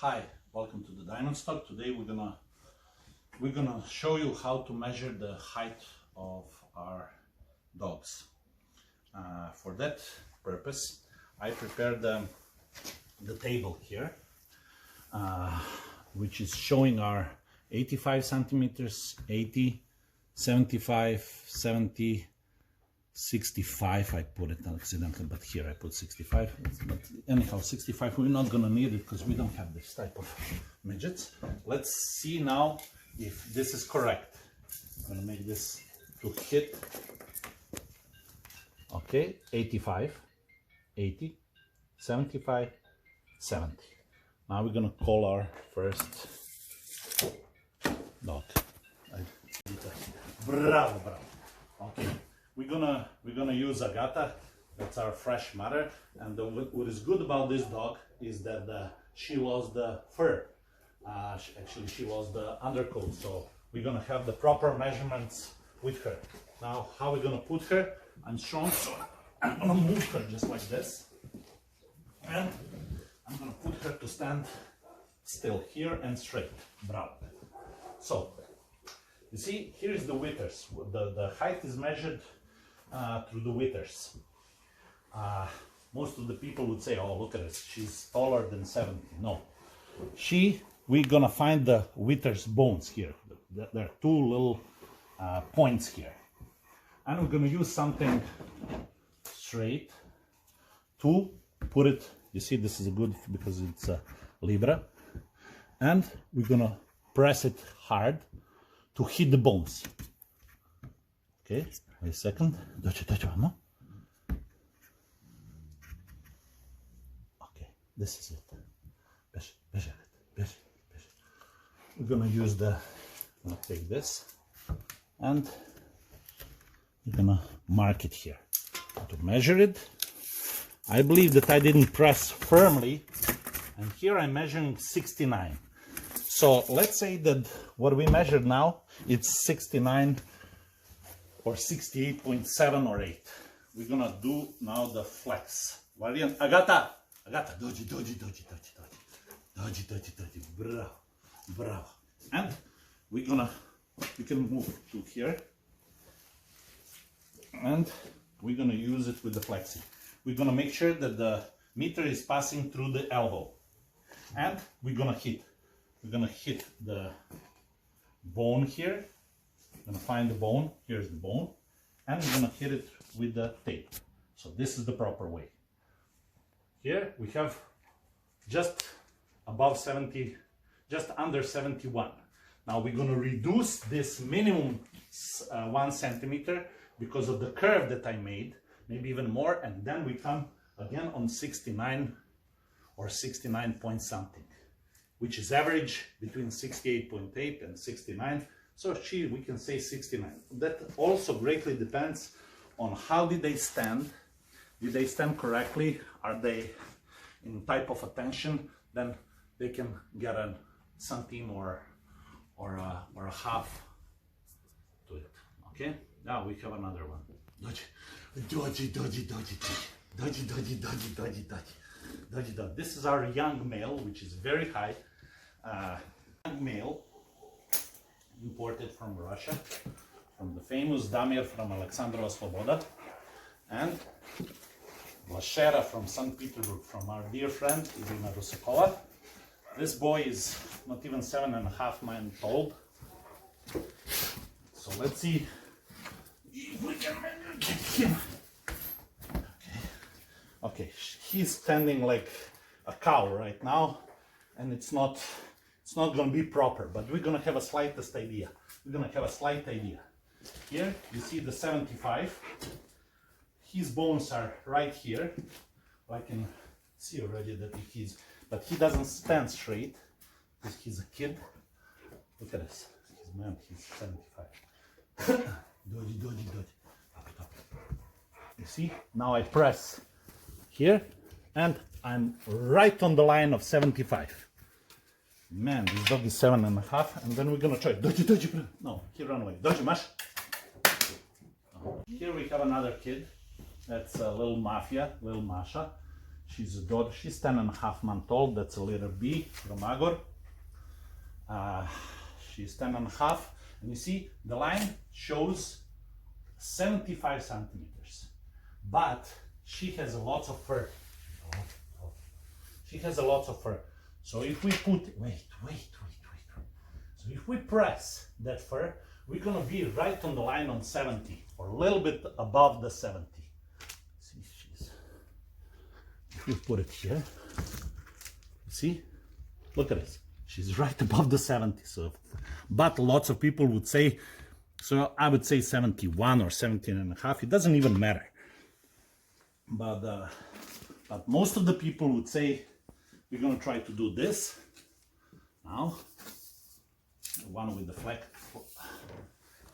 Hi, welcome to the Diamond Stock. Today we're gonna show you how to measure the height of our dogs. For that purpose, I prepared the table here, which is showing our 85 centimeters, 80, 75, 70, 65. I put it accidentally, but here I put 65. But anyhow, 65, we're not gonna need it because we don't have this type of midgets. Let's see now if this is correct. I'm gonna make this to hit. Okay, 85, 80, 75, 70. Now we're gonna call our first dog. Bravo, bravo. Okay. We're gonna use Agata. That's our fresh mother, and what is good about this dog is that she lost the fur. Actually, she lost the undercoat, so we're gonna have the proper measurements with her. Now, how we're gonna put her? I'm strong, so I'm gonna move her just like this, and I'm gonna put her to stand still here and straight. Bravo. So, you see, here is the withers. The height is measured through the withers. Most of the people would say, oh, look at this, she's taller than 70. No, we're gonna find the withers bones here. There are two little points here. And we're gonna use something straight to put it, you see this is good because it's a Libra. And we're gonna press it hard to hit the bones. Okay, wait a second. Okay, this is it. We're gonna use I'm gonna take this and we're gonna mark it here. To measure it, I believe that I didn't press firmly, and here I'm measuring 69. So let's say that what we measured now, it's 69 or 68.7 or 8. We're gonna do now the flex variant. Agata, doji, bravo, bravo. And we can move to here, and we're gonna use it with the flexing. We're gonna make sure that the meter is passing through the elbow, and we're gonna hit the bone here. We're gonna find the bone. Here's the bone, and we're gonna hit it with the tape. So this is the proper way. Here we have just above 70, just under 71. Now we're gonna reduce this minimum 1 centimeter because of the curve that I made, maybe even more, and then we come again on 69 or 69 point something, which is average between 68.8 and 69. So we can say 69. That also greatly depends on how did they stand. Did they stand correctly? Are they in type of attention? Then they can get a centime or a half to it. Okay. Now we have another one. Doji. This is our young male, which is very high. Young male, imported from Russia, from the famous Damir from Alexandrova Sloboda, and Vlashera from St. Petersburg, from our dear friend Irina Rusakova. This boy is not even 7.5 months old. So let's see if we can get him. Okay, he's standing like a cow right now, and it's not gonna be proper, but we're gonna have a slightest idea. We're gonna have a slight idea. Here you see the 75. His bones are right here. I can see already that but he doesn't stand straight because he's a kid. Look at this. He's 75. Doji. You see? Now I press here, and I'm right on the line of 75. Man, this dog is 7.5, and then we're gonna try. Doji. No, he ran away. Doji, mash. Here we have another kid. That's a little Masha. She's a daughter. She's 10.5 months old. That's a little B from Agor. She's 10.5, and you see the line shows 75 centimeters, but she has a lot of fur. She has a lot of fur. So if we put, wait. So if we press that fur, we're gonna be right on the line on 70, or a little bit above the 70. See, if we put it here, see, look at this. She's right above the 70. So, but lots of people would say, so I would say 71 or 17.5. It doesn't even matter. But most of the people would say, we're gonna try to do this now. The one with the fleck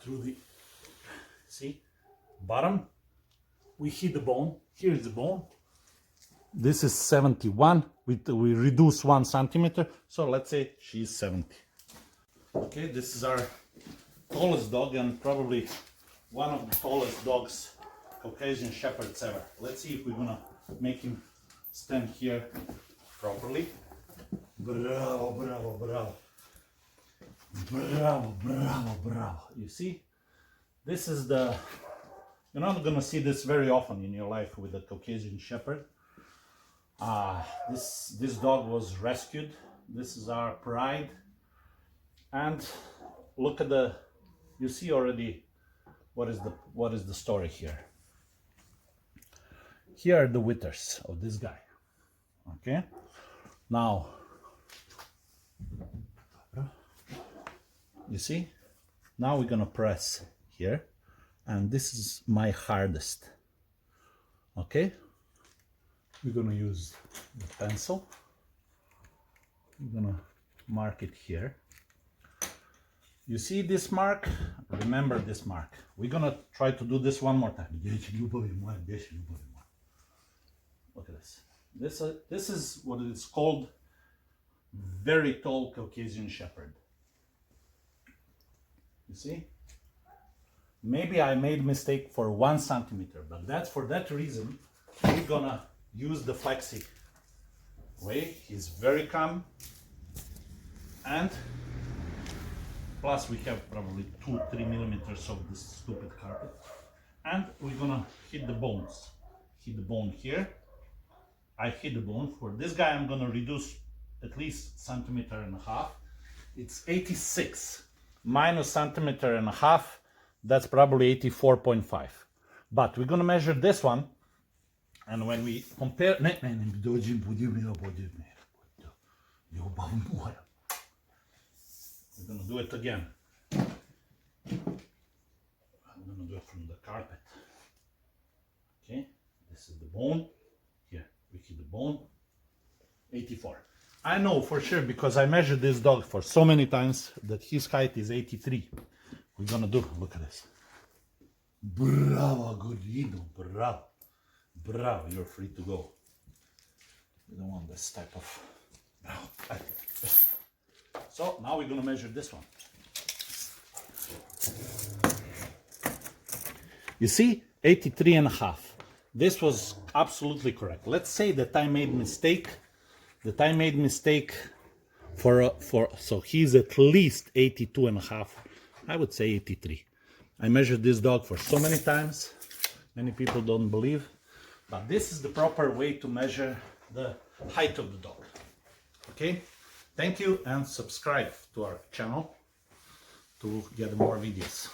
through the, see, bottom. We hit the bone. Here is the bone. This is 71. We reduce 1 centimeter. So let's say she's 70. Okay, this is our tallest dog and probably one of the tallest dogs, Caucasian Shepherds ever. Let's see if we're gonna make him stand here properly. Bravo, bravo, bravo. Bravo, bravo, bravo. You see, this is the, you're not gonna see this very often in your life with a Caucasian Shepherd. This dog was rescued. This is our pride. And look at the, you see already what is the story here. Here are the withers of this guy. Okay, now you see, now we're gonna press here, and this is my hardest. Okay, we're gonna use the pencil. We're gonna mark it here. You see this mark? Remember this mark. We're gonna try to do this one more time. Look at this. This is what is called very tall Caucasian Shepherd. You see? Maybe I made mistake for 1 centimeter, but that's for that reason we're gonna use the flexi way. He's very calm, and plus we have probably 2-3 millimeters of this stupid carpet, and we're gonna hit the bones. Hit the bone here. I hit the bone. For this guy I'm gonna reduce at least 1.5 centimeters. It's 86 minus 1.5 centimeters, that's probably 84.5. But we're gonna measure this one, and when we compare, we're gonna do it again. I'm gonna do it from the carpet. Okay, this is the bone. Here, we hit the bone. 84. I know for sure because I measured this dog for so many times that his height is 83. We're gonna do, look at this. Bravo, Gorino, bravo. Bravo, you're free to go. We don't want this type of, bravo. So now we're gonna measure this one. You see, 83.5. This was absolutely correct. Let's say that I made mistake. So he's at least 82.5. I would say 83. I measured this dog for so many times. Many people don't believe, but this is the proper way to measure the height of the dog. Okay, thank you, and subscribe to our channel to get more videos.